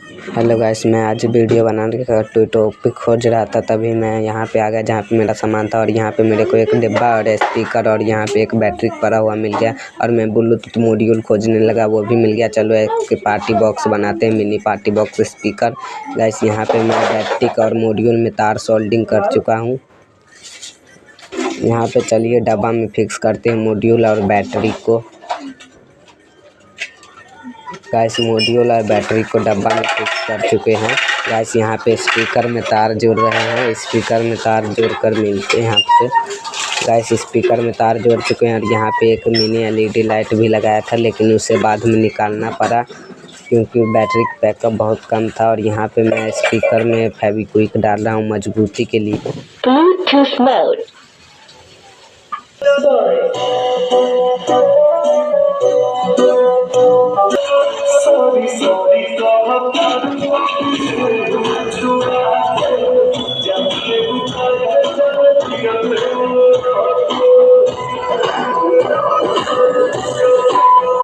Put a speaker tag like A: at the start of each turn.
A: Hello guys, मैं आज video बनाने का टॉपिक खोज रहा था, तभी मैं यहाँ पे आ गया जहाँ पे मेरा सामान था। और यहाँ पे मेरे को एक डिब्बा और स्पीकर और यहाँ पे एक बैटरी पड़ा हुआ मिल गया। और मैं ब्लूटूथ मॉड्यूल खोजने लगा, वो भी मिल गया। चलो एक पार्टी बॉक्स बनाते हैं, mini party box speaker. Guys यहाँ पे मैं बैटरी और मॉड्यूल में तार सोल्डिंग कर चुका हूँ। यहाँ पे चलिए डब्बा में फिक्स करते हैं मॉड्यूल और बैटरी को। गाइस मॉड्यूल और बैटरी को डब्बा में फिक्स कर चुके हैं। गाइस यहाँ पे स्पीकर में तार जोड़ रहे हैं, स्पीकर में तार जोड़कर मिलते हैं यहाँ पे। गाइस स्पीकर में तार जोड़ चुके हैं। और यहाँ पे एक मिनी LED लाइट भी लगाया था, लेकिन उसे बाद में निकालना पड़ा क्योंकि बैटरी बैकअप बहुत कम था। और यहाँ पे मैं स्पीकर में फेविक्विक डाल रहा हूँ मजबूती के लिए।
B: Bluetooth mode. Sorry,